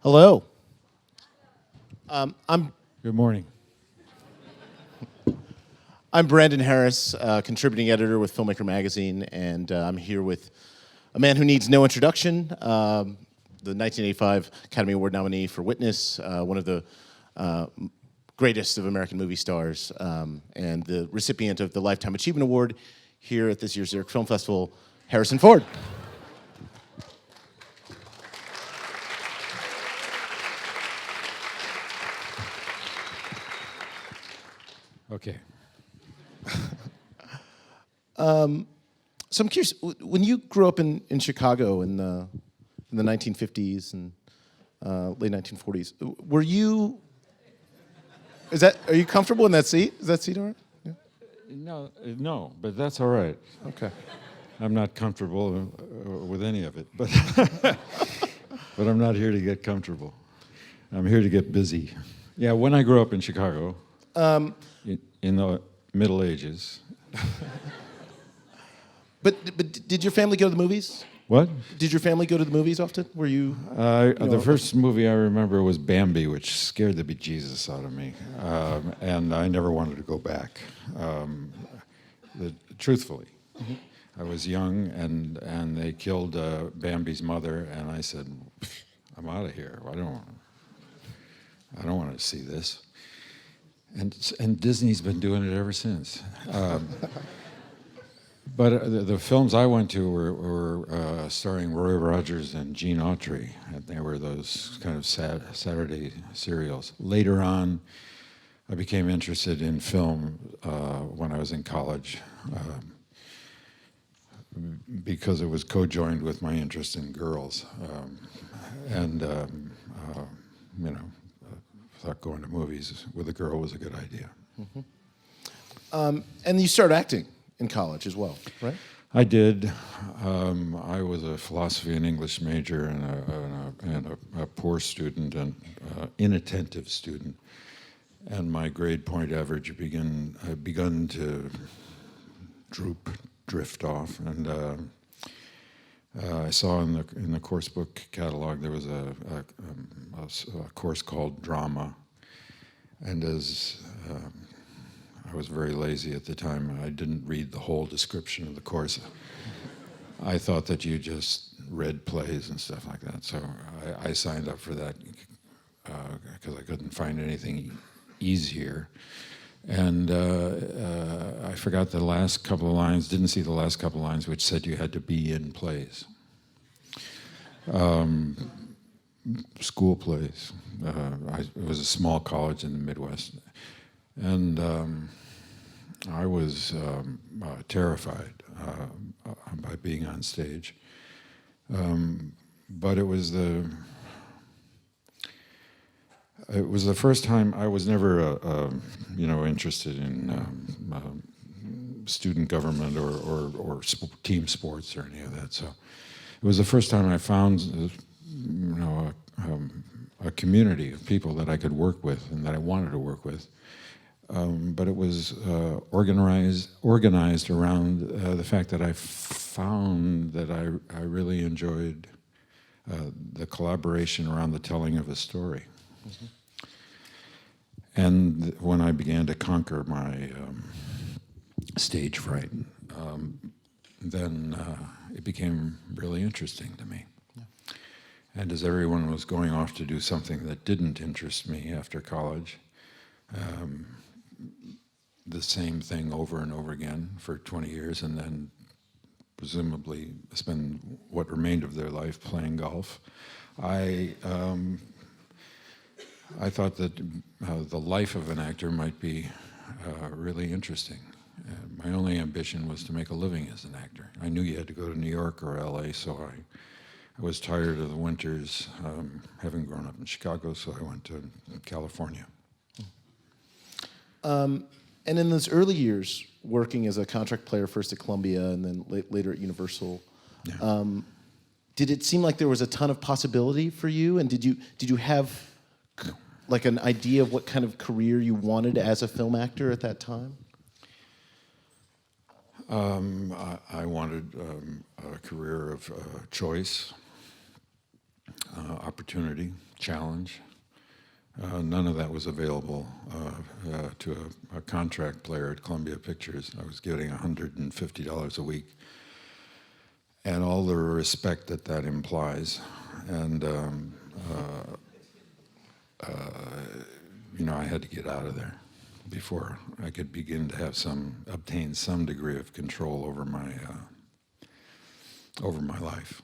Hello. I'm Good morning. Brandon Harris, contributing editor with Filmmaker Magazine, and I'm here with a man who needs no introduction, the 1985 Academy Award nominee for Witness, one of the greatest of American movie stars, and the recipient of the Lifetime Achievement Award here at this year's Zurich Film Festival, Harrison Ford. Okay. So I'm curious, when you grew up in Chicago in the 1950s and late 1940s, were you? Are you comfortable in that seat? Is that seat all right? Yeah. No, but that's all right. Okay. I'm not comfortable with any of it, but but I'm not here to get comfortable. I'm here to get busy. Yeah, when I grew up in Chicago, in the Middle Ages. But did your family go to the movies? What? Did your family go to the movies often? Were you? The first movie I remember was Bambi, which scared the bejesus out of me, and I never wanted to go back. Truthfully, I was young, and they killed Bambi's mother, and I said, "I'm out of here. I don't want to see this." And Disney's been doing it ever since. But the films I went to were starring Roy Rogers and Gene Autry, and they were those kind of Saturday serials. Later on, I became interested in film when I was in college because it was co-joined with my interest in girls, thought going to movies with a girl was a good idea. Mm-hmm. And you started acting in college as well, right? I did. I was a philosophy and English major and a poor student and inattentive student. And my grade point average had begun to drift off. And I saw in the course book catalog there was a course called drama. And as I was very lazy at the time. I didn't read the whole description of the course. I thought that you just read plays and stuff like that. So I signed up for that because I couldn't find anything easier. And I forgot the last couple of lines, didn't see the last couple of lines, which said you had to be in plays. School plays. It was a small college in the Midwest. And I was terrified by being on stage, but it was the first time. I was never interested in student government or team sports or any of that. So it was the first time I found a community of people that I could work with and that I wanted to work with. But it was organized around the fact that I found that I really enjoyed the collaboration around the telling of a story. Mm-hmm. And when I began to conquer my stage fright, then it became really interesting to me. Yeah. And as everyone was going off to do something that didn't interest me after college, the same thing over and over again for 20 years, and then presumably spend what remained of their life playing golf. I thought that the life of an actor might be really interesting. My only ambition was to make a living as an actor. I knew you had to go to New York or LA, so I was tired of the winters, having grown up in Chicago, so I went to California. And in those early years, working as a contract player first at Columbia and then later at Universal, yeah. Did it seem like there was a ton of possibility for you? And did you have like an idea of what kind of career you wanted as a film actor at that time? I wanted a career of choice. opportunity, challenge. None of that was available to a contract player at Columbia Pictures. I was getting $150 a week, and all the respect that that implies. And you know, I had to get out of there before I could begin to have obtain some degree of control over my life.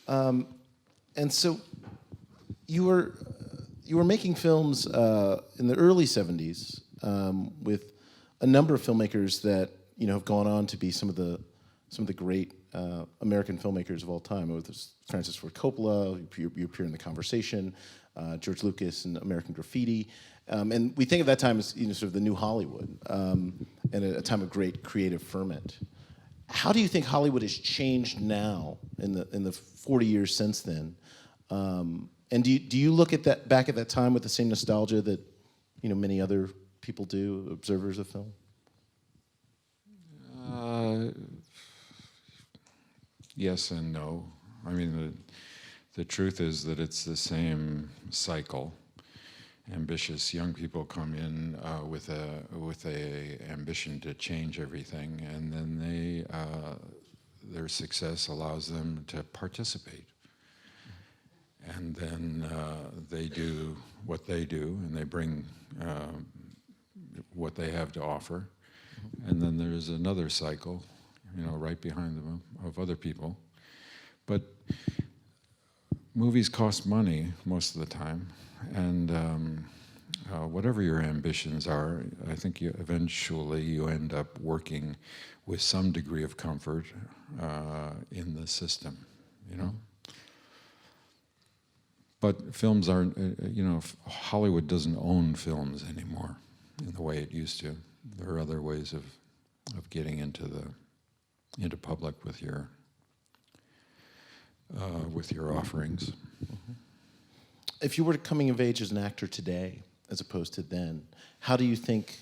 And so you were making films in the early '70s with a number of filmmakers that have gone on to be some of the great American filmmakers of all time. It was Francis Ford Coppola. You appear in The Conversation, George Lucas, and American Graffiti. And we think of that time as sort of the new Hollywood, and a time of great creative ferment. How do you think Hollywood has changed now in the 40 years since then? And do you look at back at that time with the same nostalgia that many other people do, observers of film? Yes and no. I mean, the truth is that it's the same cycle. Ambitious young people come in with a ambition to change everything, and then their success allows them to participate. And then they do what they do, and they bring what they have to offer. And then there's another cycle, right behind them of other people. But movies cost money most of the time, and whatever your ambitions are, I think eventually you end up working with some degree of comfort in the system, But films aren't, Hollywood doesn't own films anymore in the way it used to. There are other ways of getting into public with your offerings. Mm-hmm. If you were coming of age as an actor today, as opposed to then, how do you think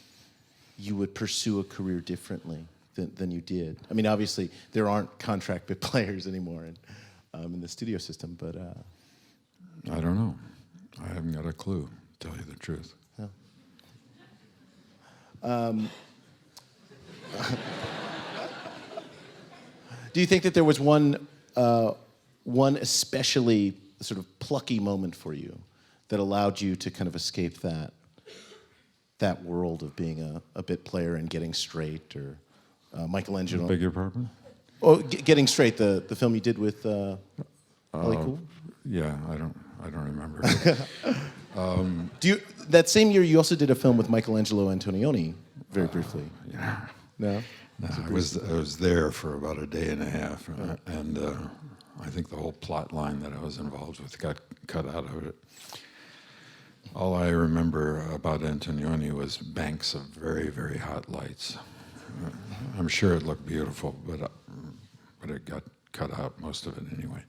you would pursue a career differently than you did? I mean, obviously, there aren't contract bit players anymore in the studio system, but... I don't know. I haven't got a clue, to tell you the truth. Yeah. Do you think that there was one especially sort of plucky moment for you that allowed you to kind of escape that world of being a bit player and getting straight, or Michelangelo? Beg your pardon? Oh, Getting Straight, the film you did with Ellie Cool? Yeah, I don't remember. That same year you also did a film with Michelangelo Antonioni, very briefly. Yeah. No? No, I was there for about a day and a half, and I think the whole plot line that I was involved with got cut out of it. All I remember about Antonioni was banks of very, very hot lights. I'm sure it looked beautiful, but it got cut out, most of it anyway.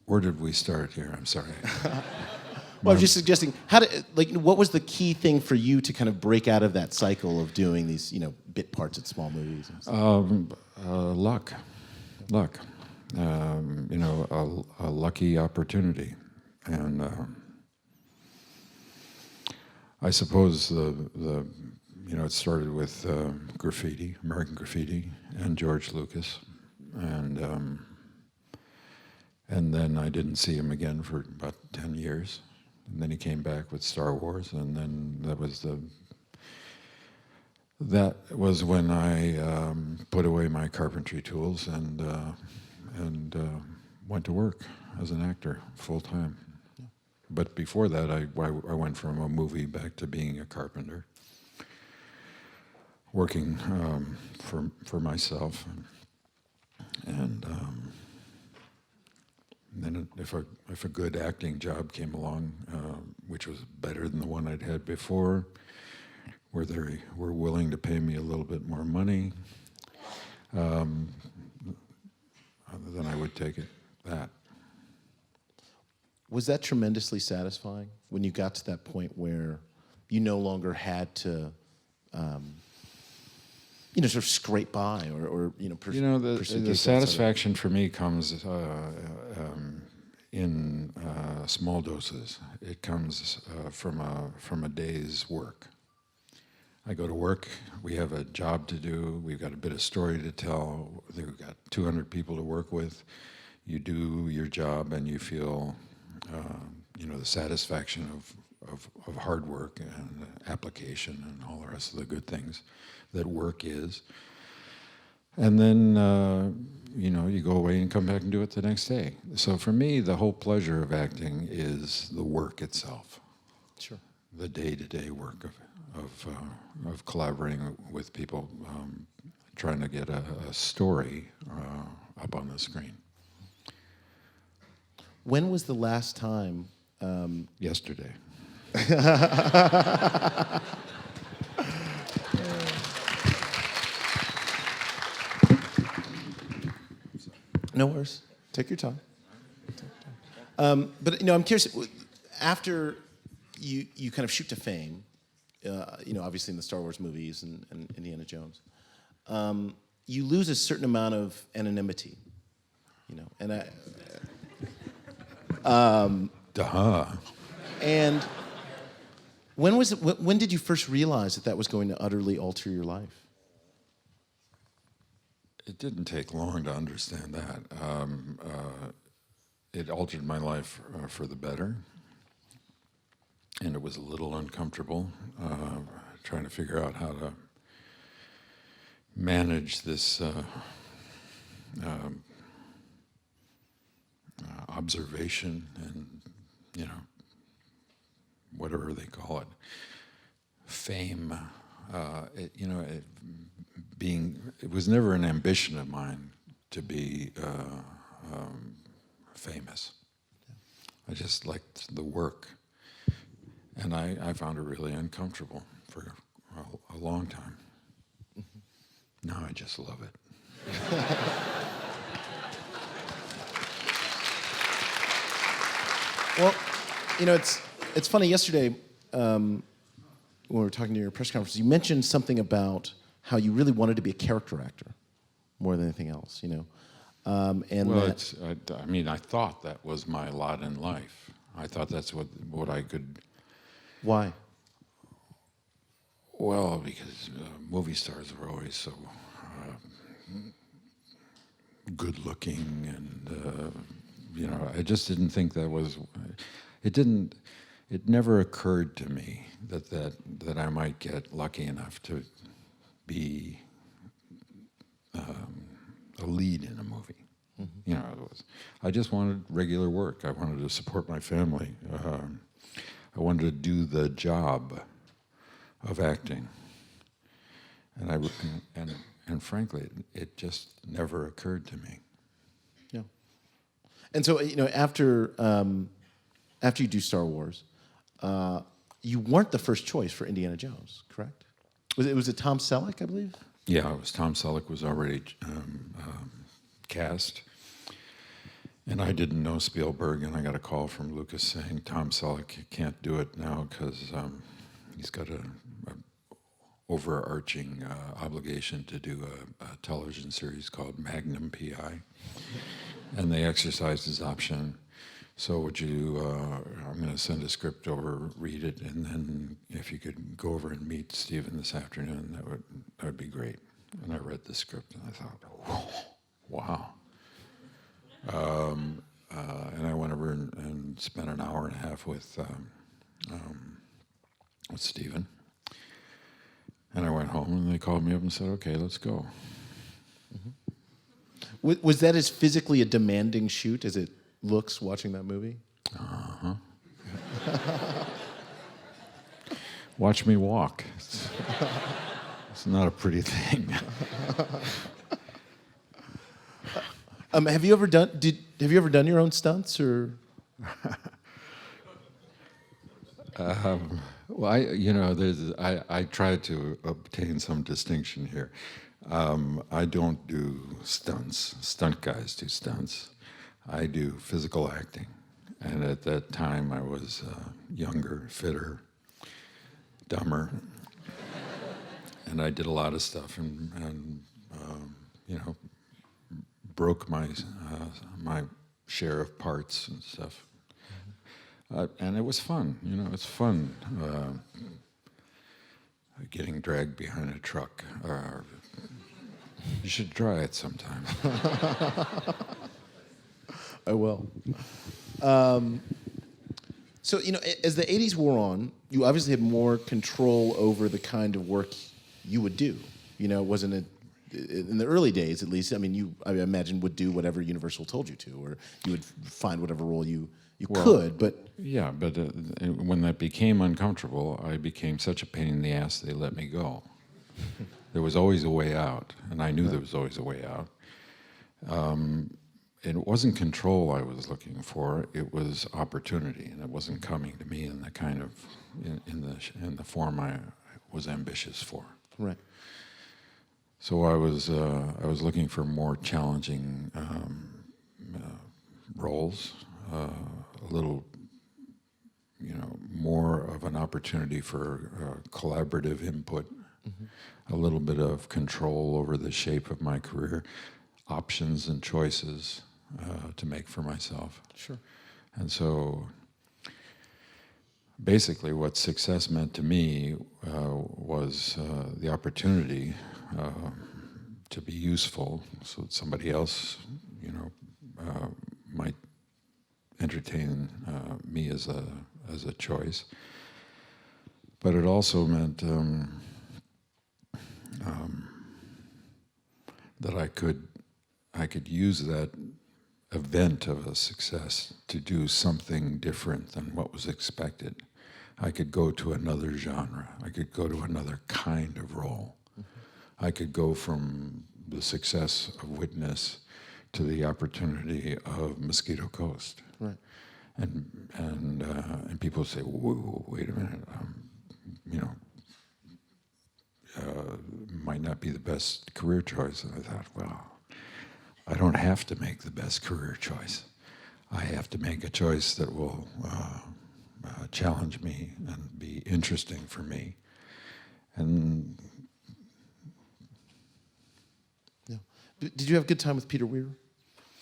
Where did we start here? I'm sorry. Well, I was just suggesting, what was the key thing for you to kind of break out of that cycle of doing these, bit parts at small movies? And stuff? Luck. A lucky opportunity, and I suppose it started with graffiti, American Graffiti, and George Lucas, and then I didn't see him again for about 10 years. And then he came back with Star Wars, and then that was when I put away my carpentry tools and went to work as an actor full time. But before that, I went from a movie back to being a carpenter, working for myself, and then if a good acting job came along, which was better than the one I'd had before, where they were willing to pay me a little bit more money, then I would take that. Was that tremendously satisfying when you got to that point where you no longer had to sort of scrape by or pursue The gigs outside of it? satisfaction for me comes in small doses. It comes from a day's work. I go to work, we have a job to do, we've got a bit of story to tell, we've got 200 people to work with. You do your job and you feel, the satisfaction of hard work and application and all the rest of the good things that work is. And then, you go away and come back and do it the next day. So for me, the whole pleasure of acting is the work itself. Sure. The day-to-day work of collaborating with people, trying to get a story up on the screen. When was the last time? Yesterday. No worries. Take your time. But I'm curious. After you kind of shoot to fame, obviously in the Star Wars movies and Indiana Jones, you lose a certain amount of anonymity. And Duh. And when did you first realize that was going to utterly alter your life? It didn't take long to understand that. It altered my life for the better, and it was a little uncomfortable, trying to figure out how to manage this observation and, whatever they call it, fame. It was never an ambition of mine to be famous. I just liked the work, and I found it really uncomfortable for a long time. Now I just love it. Well, it's funny. Yesterday, when we were talking to your press conference, you mentioned something about how you really wanted to be a character actor more than anything else. I thought that was my lot in life. I thought that's what I could. Why? Well, because movie stars were always so good-looking, and I just didn't think that was. It never occurred to me that I might get lucky enough to be a lead in a movie. Mm-hmm. I just wanted regular work. I wanted to support my family. I wanted to do the job of acting, and frankly, it just never occurred to me. Yeah. And so after you do Star Wars, you weren't the first choice for Indiana Jones, correct? Was it Tom Selleck, I believe? Yeah, it was Tom Selleck was already cast, and I didn't know Spielberg, and I got a call from Lucas saying Tom Selleck can't do it now because he's got a overarching obligation to do a television series called Magnum PI, and they exercised his option. So would you, I'm going to send a script over, read it, and then if you could go over and meet Stephen this afternoon, that would be great. And I read the script, and I thought, wow. And I went over and spent an hour and a half with Stephen. And I went home, and they called me up and said, okay, let's go. Mm-hmm. Was that as physically a demanding shoot as it looks watching that movie? Uh-huh. Watch me walk. It's not a pretty thing. Have you ever done your own stunts or? Well, I try to obtain some distinction here. I don't do stunts. Stunt guys do stunts. I do physical acting, and at that time I was younger, fitter, dumber, and I did a lot of stuff, and you know, broke my share of parts and stuff. And it was fun, you know, it's fun getting dragged behind a truck. You should try it sometime. I will. So, you know, as the 80s wore on, you obviously had more control over the kind of work you would do. You know, wasn't it, in the early days at least, I mean, I imagine, would do whatever Universal told you to, or you would find whatever role you could, but... Yeah, but when that became uncomfortable, I became such a pain in the ass they let me go. There was always a way out, and I knew there was always a way out. It wasn't control I was looking for; it was opportunity, and it wasn't coming to me in the kind of in the form I was ambitious for. Right. So I was looking for more challenging roles, a little, you know, more of an opportunity for collaborative input, a little bit of control over the shape of my career, options and choices to make for myself. Sure. And so basically what success meant to me was the opportunity to be useful so that somebody else, you know, might entertain me as a choice. But it also meant that I could use that event of a success to do something different than what was expected. I could go to another genre. I could go to another kind of role. I could go from the success of Witness to the opportunity of Mosquito Coast. Right. And people say, whoa, wait a minute, you know, might not be the best career choice. And I thought, well, I don't have to make the best career choice. I have to make a choice that will challenge me and be interesting for me. And yeah. Did you have a good time with Peter Weir?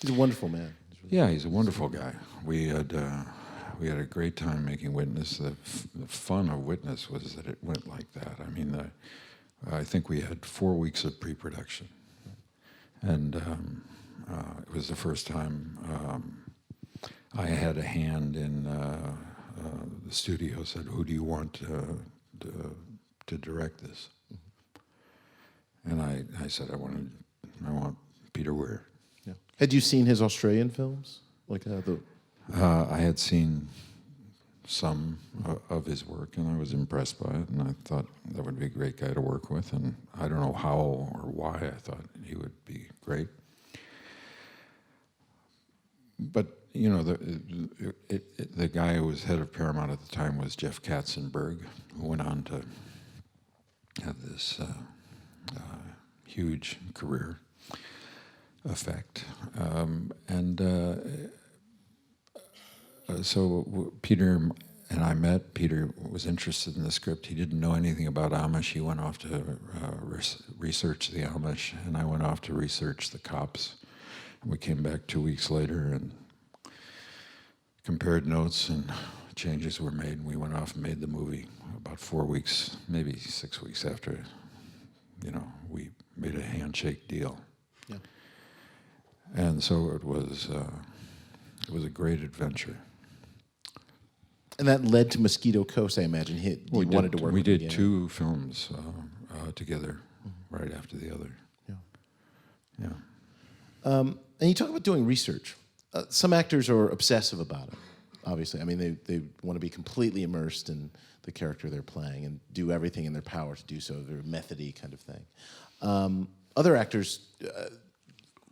He's a wonderful man. Yeah, he's a wonderful guy. We had a great time making Witness. The fun of Witness was that it went like that. I mean, I think we had 4 weeks of pre-production, and it was the first time I had a hand in. The studio said, "Who do you want to direct this?" And I said, "I want Peter Weir." Yeah. Had you seen his Australian films? Like I had seen some of his work, and I was impressed by it, and I thought that would be a great guy to work with, and I don't know how or why I thought he would be great. But, you know, the guy who was head of Paramount at the time was Jeff Katzenberg, who went on to have this huge career effect. So Peter and I met. Peter was interested in the script. He didn't know anything about Amish. He went off to research the Amish, and I went off to research the cops. And we came back 2 weeks later and compared notes, and changes were made, and we went off and made the movie about 4 weeks, maybe 6 weeks after, you know, we made a handshake deal. Yeah. And so it was a great adventure. And that led to Mosquito Coast, I imagine. He wanted to work We with did him, yeah. 2 films together, right after the other. Yeah. Yeah. And you talk about doing research. Some actors are obsessive about it, obviously. I mean, they want to be completely immersed in the character they're playing and do everything in their power to do so, very method-y kind of thing. Other actors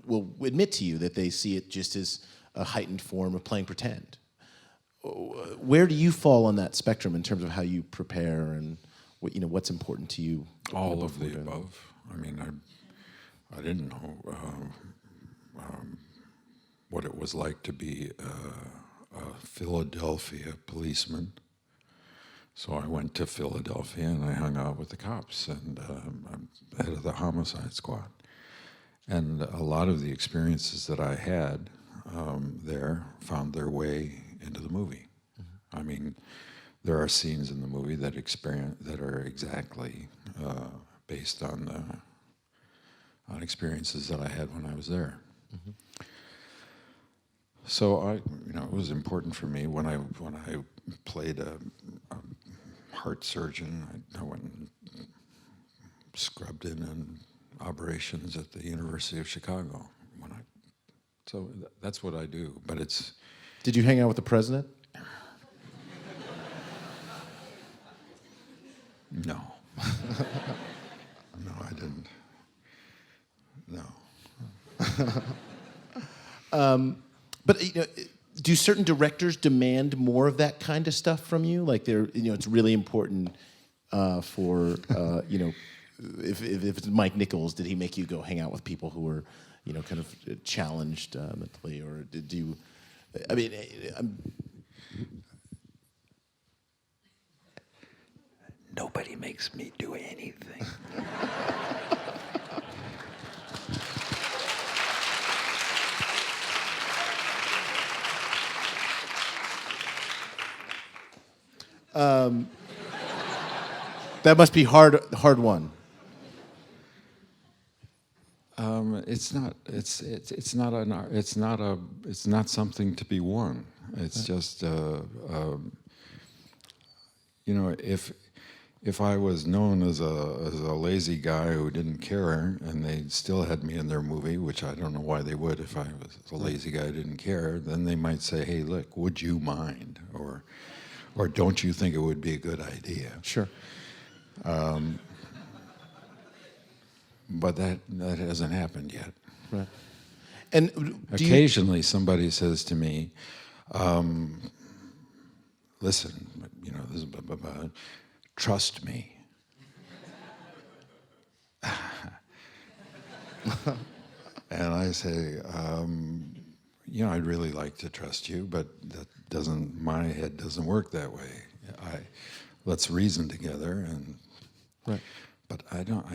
will admit to you that they see it just as a heightened form of playing pretend. Where do you fall on that spectrum in terms of how you prepare and what's important to you? All of the above. I mean, I didn't know what it was like to be a Philadelphia policeman. So I went to Philadelphia and I hung out with the cops, and I'm head of the homicide squad. And a lot of the experiences that I had there found their way into the movie. I mean, there are scenes in the movie that are exactly based on experiences that I had when I was there. So it was important for me when I played a heart surgeon. I went and scrubbed in operations at the University of Chicago. So that's what I do. But it's. Did you hang out with the president? No. No, I didn't. No. But do certain directors demand more of that kind of stuff from you? Like it's really important for if it's Mike Nichols, did he make you go hang out with people who were kind of challenged mentally, or did you? I mean, Nobody makes me do anything. that must be hard won. It's not. It's not an. It's not something to be won. It's just. If I was known as a lazy guy who didn't care, and they still had me in their movie, which I don't know why they would. If I was a lazy guy who didn't care, then they might say, "Hey, look, would you mind?" or "Don't you think it would be a good idea?" Sure. But that hasn't happened yet. Right. And occasionally somebody says to me, "Listen, this is blah, blah, blah. Trust me." And I say, I'd really like to trust you, but my head doesn't work that way. Let's reason together, and right. But I don't.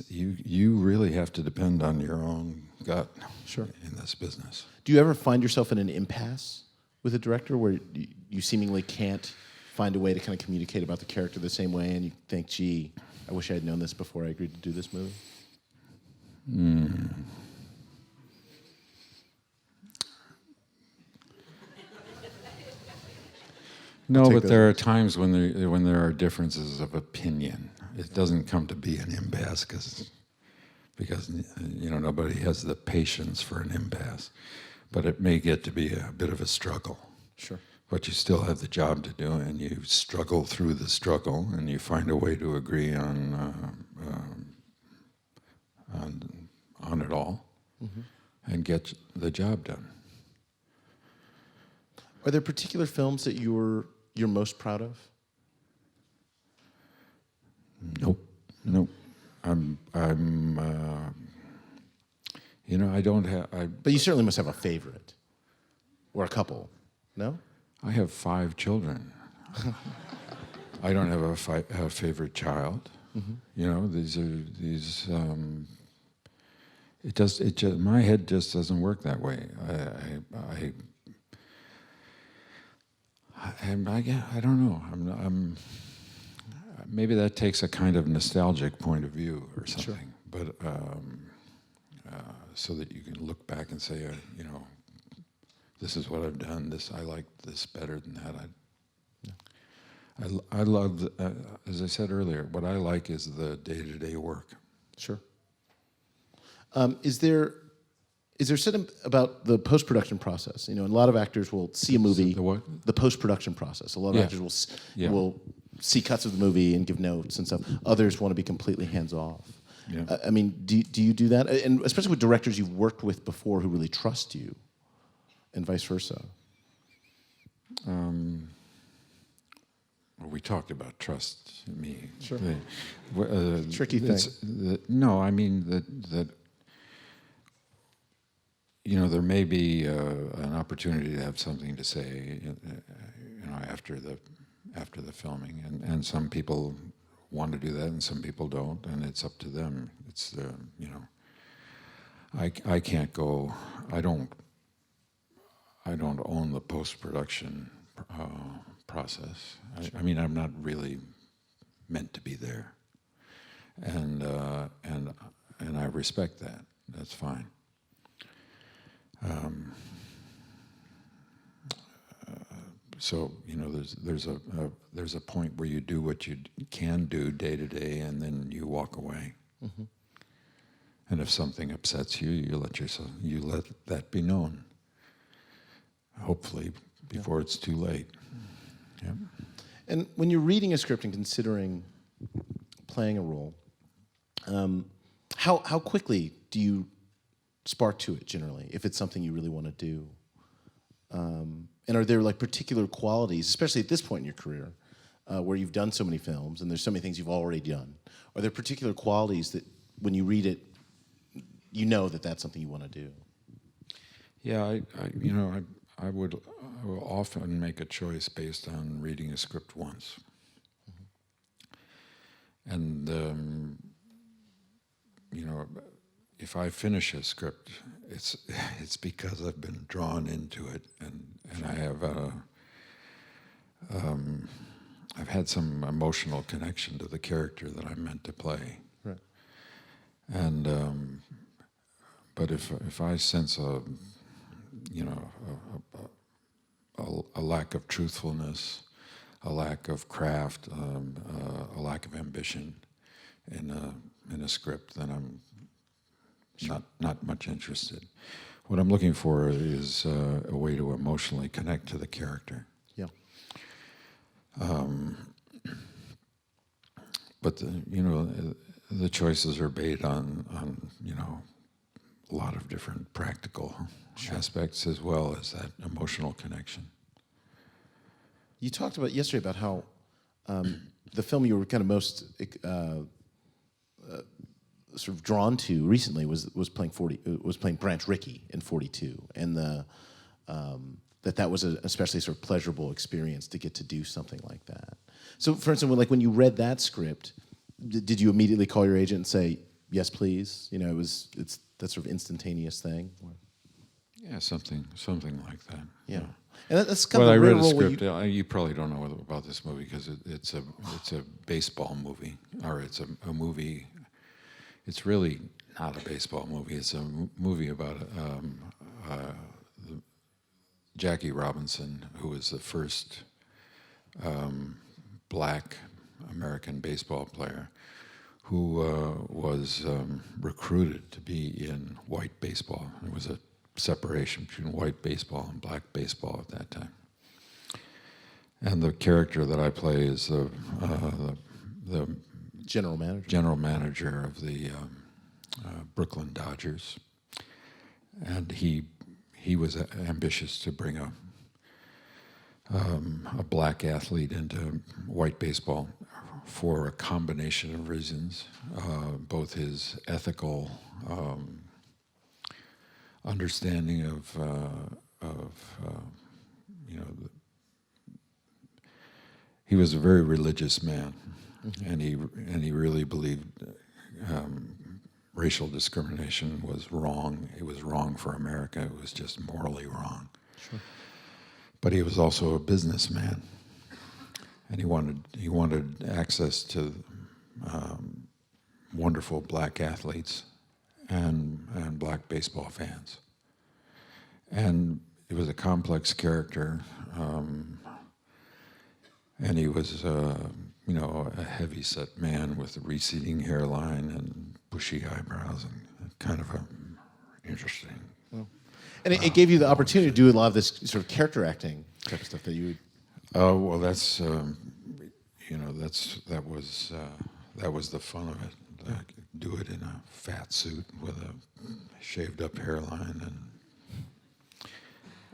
You really have to depend on your own gut. Sure. In this business. Do you ever find yourself in an impasse with a director where you seemingly can't find a way to kind of communicate about the character the same way, and you think, "Gee, I wish I had known this before I agreed to do this movie"? No, but there are times when there are differences of opinion. It doesn't come to be an impasse because nobody has the patience for an impasse, but it may get to be a bit of a struggle. Sure. But you still have the job to do, and you struggle through the struggle, and you find a way to agree on it all, and get the job done. Are there particular films that you're most proud of? Nope. I don't have. But you certainly must have a favorite, or a couple. No? I have 5 children. I don't have a favorite child. My head just doesn't work that way. I don't know. Maybe that takes a kind of nostalgic point of view or something. Sure. But so that you can look back and say, this is what I've done. I like this better than that. I love, as I said earlier, what I like is the day-to-day work. Sure. Is there something about the post-production process? A lot of actors will see a movie. The what? The post-production process. A lot of actors will see cuts of the movie and give notes and stuff. Others want to be completely hands-off. Yeah. Do you do that? And especially with directors you've worked with before who really trust you, and vice versa. We talked about trust. Me. Sure. Tricky thing. No, I mean that. There may be an opportunity to have something to say, after the after the filming, and some people want to do that, and some people don't, and it's up to them. It's the I can't go. I don't own the post-production process. I mean, I'm not really meant to be there, and I respect that. That's fine. So there's a point where you do what you can do day to day, and then you walk away. Mm-hmm. And if something upsets you, you let that be known. Hopefully, before it's too late. Yeah. And when you're reading a script and considering playing a role, how quickly do you spark to it generally, if it's something you really want to do? And are there like particular qualities, especially at this point in your career, where you've done so many films and there's so many things you've already done? Are there particular qualities that when you read it, you know that that's something you want to do? Yeah, I will often make a choice based on reading a script once. Mm-hmm. And if I finish a script, it's because I've been drawn into it, and I have I've had some emotional connection to the character that I'm meant to play. Right. And but if I sense a lack of truthfulness, a lack of craft, a lack of ambition in a script, then I'm not much interested. What I'm looking for is a way to emotionally connect to the character. Yeah. But the choices are based on a lot of different practical aspects as well as that emotional connection. You talked about yesterday about how the film you were kind of most sort of drawn to recently was playing Branch Rickey in 42, and that was an especially sort of pleasurable experience to get to do something like that. So, for instance, when you read that script, did you immediately call your agent and say, "Yes, please"? It's that sort of instantaneous thing. Yeah, something like that. Yeah. And that's kind of I the read rare a role script. You probably don't know about this movie because it's a baseball movie, or it's a movie. It's really not a baseball movie. It's a movie about Jackie Robinson, who was the first black American baseball player who was recruited to be in white baseball. There was a separation between white baseball and black baseball at that time. And the character that I play is the general manager of the Brooklyn Dodgers, and he was ambitious to bring a black athlete into white baseball for a combination of reasons, both his ethical understanding of he was a very religious man, mm-hmm. and he really believed racial discrimination was wrong. It was wrong for America. It was just morally wrong. Sure. But he was also a businessman, and he wanted access to wonderful black athletes and black baseball fans. And it was a complex character, and he was a heavy-set man with a receding hairline and bushy eyebrows, and kind of interesting. Well, and it gave you the opportunity to do a lot of this sort of character acting type of stuff that you would. Well, that was the fun of it. Do it in a fat suit with a shaved up hairline,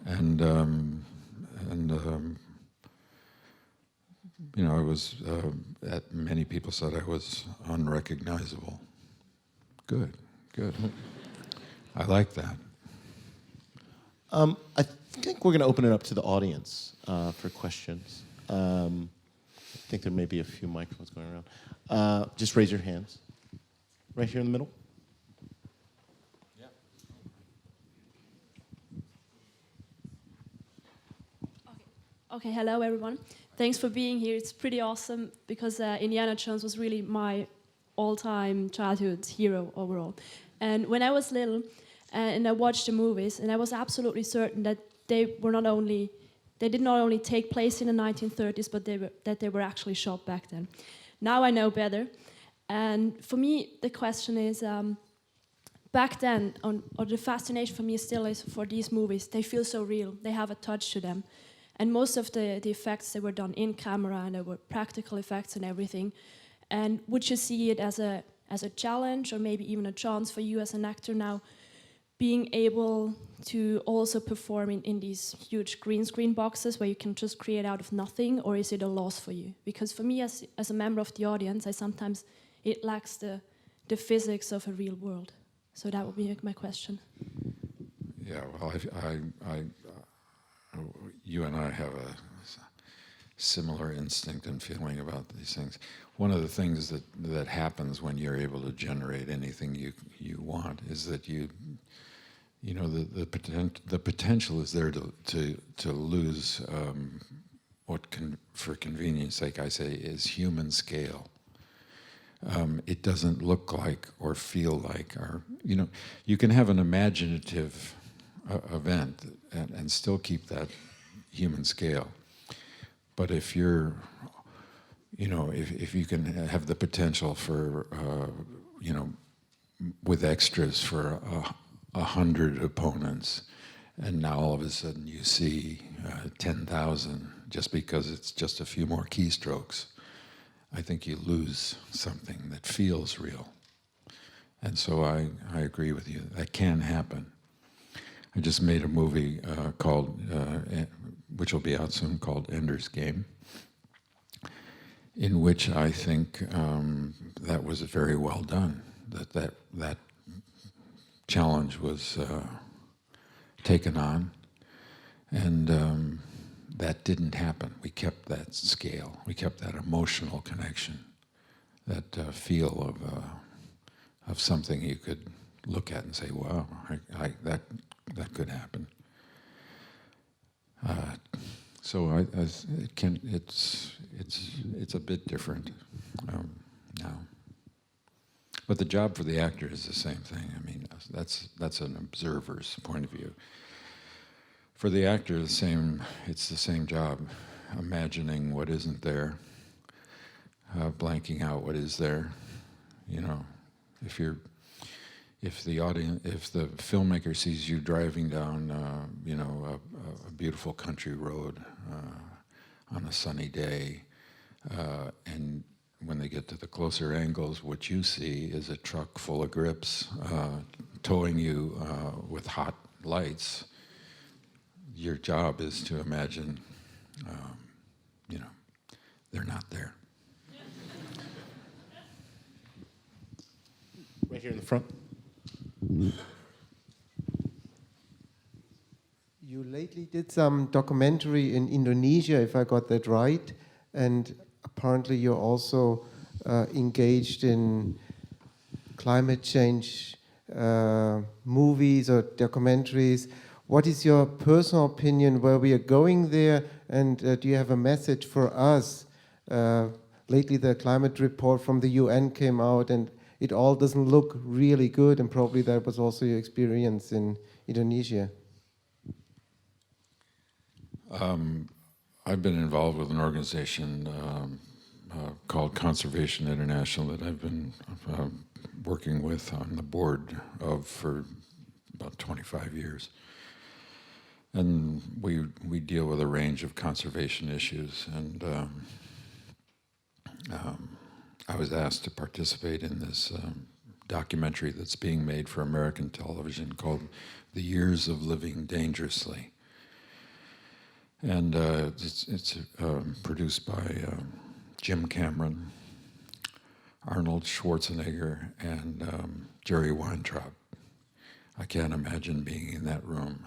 and I was. Many people said I was unrecognizable. Good. I like that. I think we're going to open it up to the audience for questions. think there may be a few microphones going around. Just raise your hands. Right here in the middle. Okay, hello everyone. Thanks for being here. It's pretty awesome because Indiana Jones was really my all-time childhood hero overall. And when I was little, and I watched the movies, and I was absolutely certain that they did not only take place in the 1930s, but that they were actually shot back then. Now I know better, and for me the question is, back then, or the fascination for me still is for these movies. They feel so real. They have a touch to them. And most of the effects, they were done in camera, and they were practical effects and everything. And would you see it as a challenge, or maybe even a chance for you as an actor now, being able to also perform in these huge green screen boxes where you can just create out of nothing, or is it a loss for you? Because for me, as a member of the audience, it lacks the physics of a real world. So that would be my question. Yeah, well, you and I have a similar instinct and feeling about these things. One of the things that happens when you're able to generate anything you want is that the potential is there to lose what can, for convenience sake, I say is human scale. It doesn't look like or feel like, or you can have an imaginative event and still keep that human scale. But if you're, if you can have the potential for, with extras for 100 opponents, and now all of a sudden you see 10,000 just because it's just a few more keystrokes, I think you lose something that feels real. And so I agree with you. That can happen. I just made a movie called, which will be out soon, called Ender's Game, in which I think that was very well done. That challenge was taken on, and that didn't happen. We kept that scale. We kept that emotional connection, that feel of something you could look at and say, "Wow, that could happen." So it's a bit different now. But the job for the actor is the same thing. I mean, that's an observer's point of view. For the actor, it's the same job, imagining what isn't there, blanking out what is there. If the filmmaker sees you driving down, a beautiful country road on a sunny day, and when they get to the closer angles, what you see is a truck full of grips towing you with hot lights. Your job is to imagine, they're not there. Right here in the front. You lately did some documentary in Indonesia, if I got that right, and apparently you're also engaged in climate change movies or documentaries. What is your personal opinion where we are going there, and do you have a message for us? Lately the climate report from the UN came out, and it all doesn't look really good, and probably that was also your experience in Indonesia. I've been involved with an organization called Conservation International that I've been working with on the board of for about 25 years. And we deal with a range of conservation issues, and I was asked to participate in this documentary that's being made for American television called The Years of Living Dangerously. And it's produced by Jim Cameron, Arnold Schwarzenegger, and Jerry Weintraub. I can't imagine being in that room.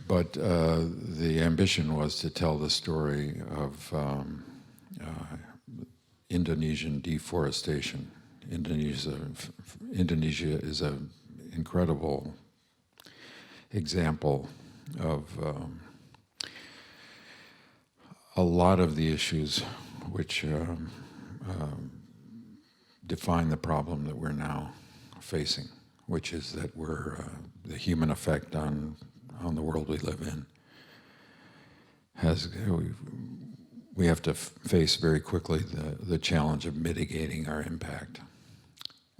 But the ambition was to tell the story of Indonesian deforestation. Indonesia is an incredible example of a lot of the issues which define the problem that we're now facing, which is that we're the human effect on the world we live in has we have to face very quickly the challenge of mitigating our impact.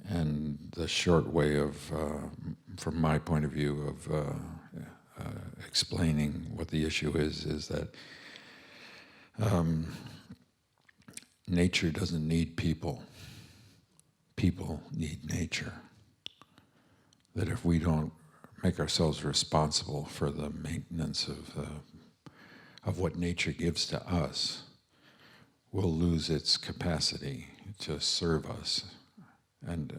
And the short way of, from my point of view, of explaining what the issue is that nature doesn't need people. People need nature. That if we don't make ourselves responsible for the maintenance of what nature gives to us, we'll lose its capacity to serve us, and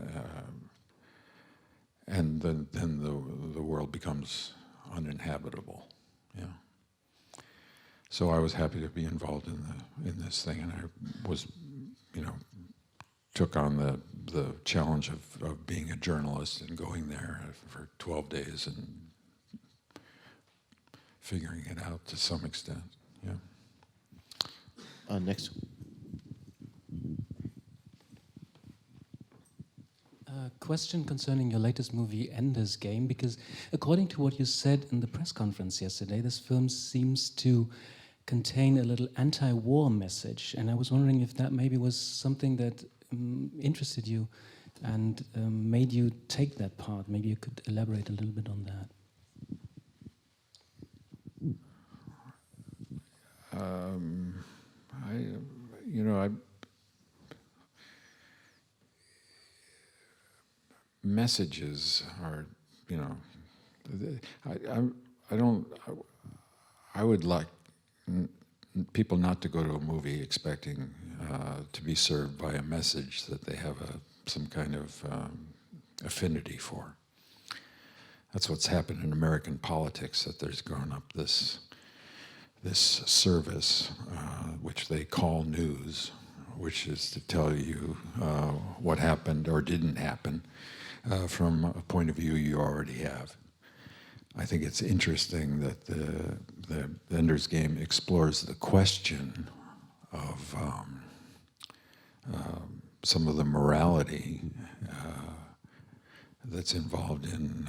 then the world becomes uninhabitable. Yeah. So I was happy to be involved in this thing, and I was, took on the challenge of being a journalist and going there for 12 days and figuring it out to some extent. Yeah. Next. Question concerning your latest movie, Ender's Game, because according to what you said in the press conference yesterday, this film seems to contain a little anti-war message, and I was wondering if that maybe was something that interested you and made you take that part. Maybe you could elaborate a little bit on that. Messages are, I would like people not to go to a movie expecting to be served by a message that they have some kind of affinity for. That's what's happened in American politics, that there's grown up this service, which they call news, which is to tell you what happened or didn't happen from a point of view you already have. I think it's interesting that the Ender's Game explores the question of some of the morality that's involved in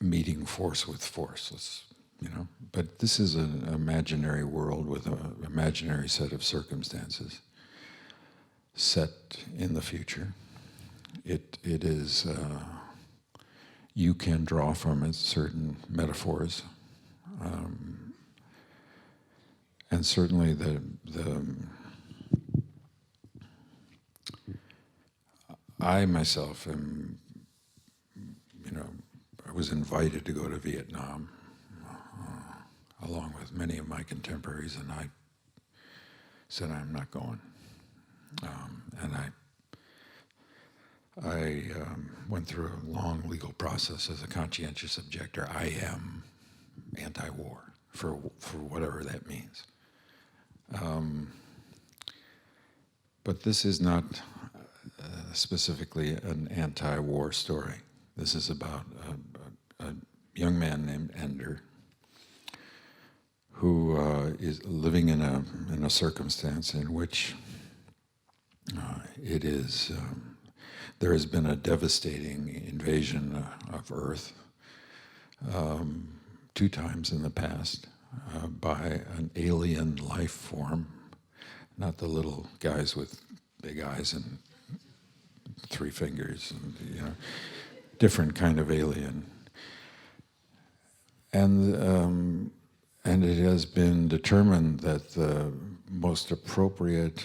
meeting force with force. But this is an imaginary world with an imaginary set of circumstances set in the future. It is, you can draw from it certain metaphors, and certainly I myself am, I was invited to go to Vietnam along with many of my contemporaries, and I said I'm not going. And I went through a long legal process as a conscientious objector. I am anti-war, for whatever that means. But this is not specifically an anti-war story. This is about a young man named Ender who is living in a circumstance in which it is there has been a devastating invasion of Earth 2 times in the past by an alien life form, not the little guys with big eyes and 3 fingers, and different kind of alien. And it has been determined that the most appropriate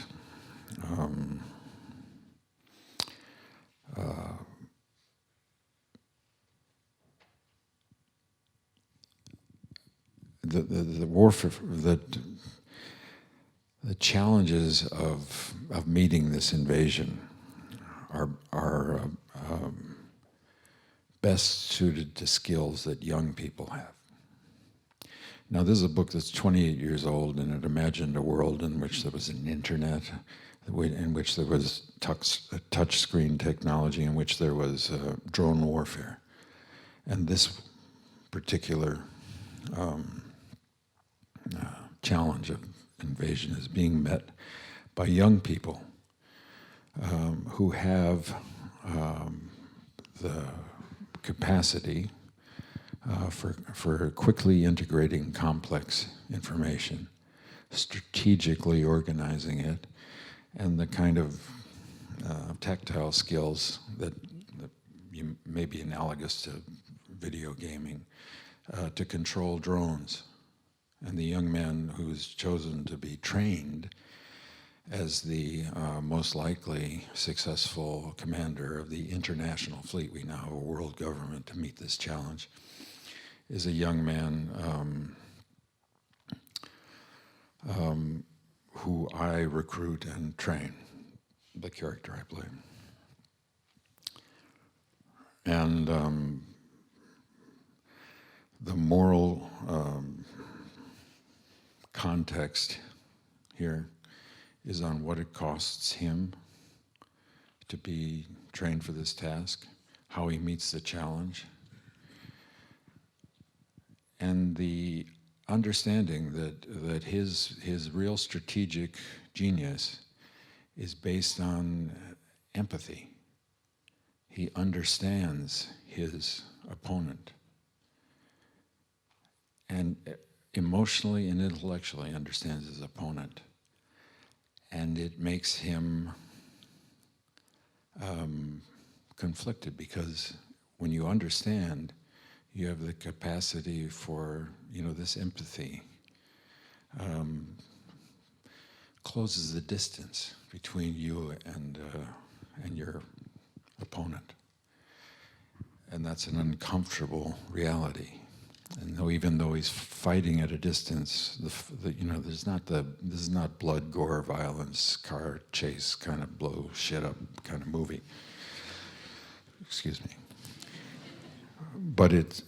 the warfare, the challenges of meeting this invasion are best suited to skills that young people have. Now, this is a book that's 28 years old, and it imagined a world in which there was an internet, in which there was touch screen technology, in which there was drone warfare. And this particular challenge of invasion is being met by young people who have the capacity for quickly integrating complex information, strategically organizing it, and the kind of tactile skills that may be analogous to video gaming, to control drones. And the young man who's chosen to be trained as the most likely successful commander of the international fleet, we now have a world government to meet this challenge, is a young man who I recruit and train, the character I play. And the moral context here is on what it costs him to be trained for this task, how he meets the challenge, and the understanding that his real strategic genius is based on empathy. He understands his opponent and emotionally and intellectually understands his opponent. And it makes him conflicted, because when you understand, you have the capacity for, this empathy closes the distance between you and your opponent. And that's an uncomfortable reality. And even though he's fighting at a distance, this is not blood, gore, violence, car chase kind of blow shit up kind of movie. Excuse me. But it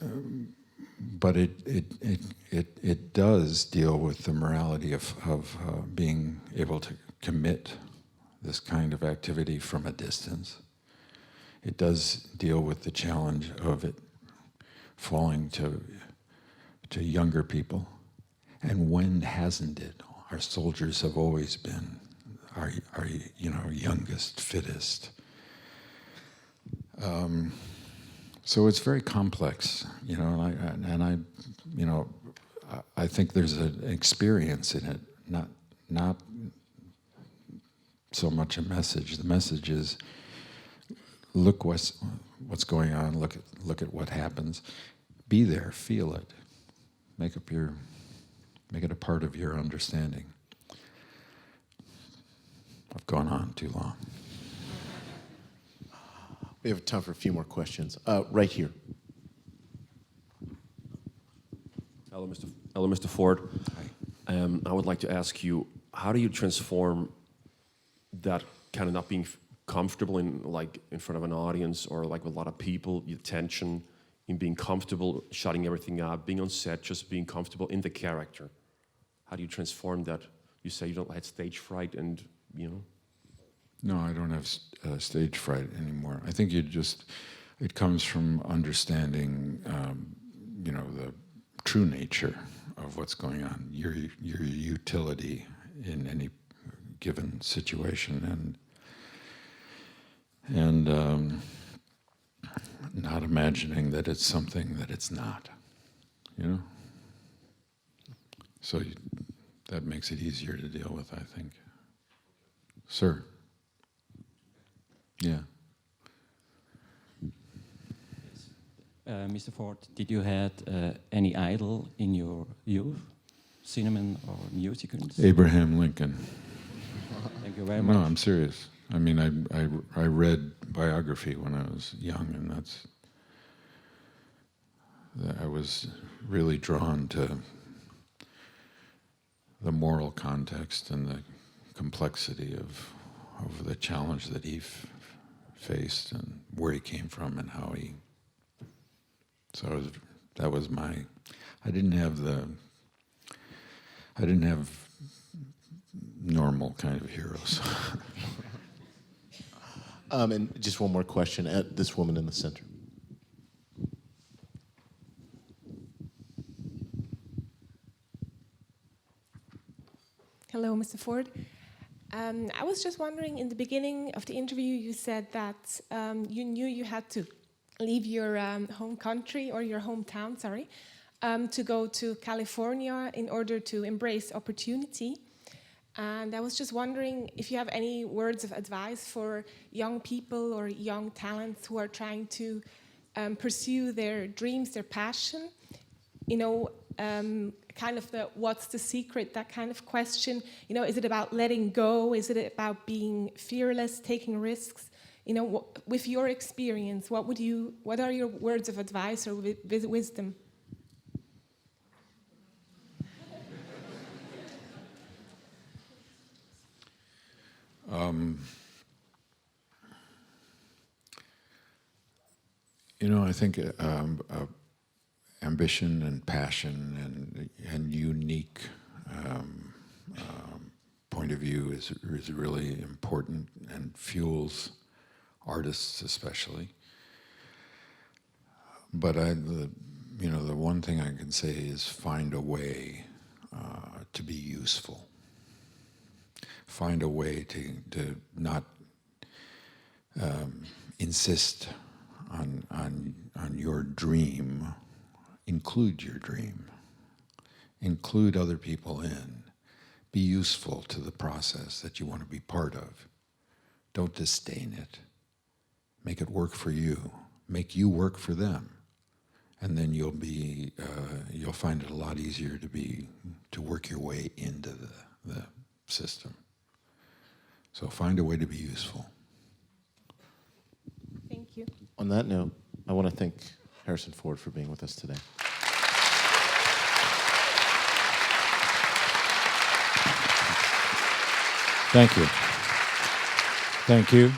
does deal with the morality of being able to commit this kind of activity from a distance. It does deal with the challenge of it falling to younger people. And when hasn't it? Our soldiers have always been our youngest, fittest. So it's very complex, I think there's an experience in it, not so much a message. The message is, look what's going on. Look at what happens. Be there. Feel it. Make it a part of your understanding. I've gone on too long. We have time for a few more questions. Right here. Hello, Mr. Ford. Hi. I would like to ask you, how do you transform that kind of not being comfortable in front of an audience or with a lot of people, your tension, in being comfortable, shutting everything up, being on set, just being comfortable in the character? How do you transform that? You say you don't have stage fright and, No, I don't have stage fright anymore. I think it comes from understanding, the true nature of what's going on, your utility in any given situation, and not imagining that it's something that it's not, So that makes it easier to deal with, I think. Sir? Yeah. Mr. Ford, did you had any idol in your youth, cinema or musicals? Abraham Lincoln. Thank you very much. No, I'm serious. I mean, I read biography when I was young, and I was really drawn to the moral context and the complexity of the challenge that he faced and where he came from and how he So that was my. I didn't have normal kind of heroes. And just one more question at this woman in the center. Hello, Mr. Ford. I was just wondering, in the beginning of the interview, you said that you knew you had to leave your home country, or your hometown, sorry, to go to California in order to embrace opportunity. And I was just wondering if you have any words of advice for young people or young talents who are trying to pursue their dreams, their passion. You know, kind of the what's the secret, that kind of question. You know, is it about letting go? Is it about being fearless, taking risks? You know, with your experience, what are your words of advice or wisdom? You know, I think ambition and passion and unique point of view is really important and fuels artists especially. But the one thing I can say is find a way to be useful. Find a way to not insist on your dream. Include your dream. Include other people in. Be useful to the process that you want to be part of. Don't disdain it. Make it work for you. Make you work for them. And then you'll find it a lot easier to work your way into the system. So find a way to be useful. Thank you. On that note, I want to thank Harrison Ford for being with us today. Thank you. Thank you.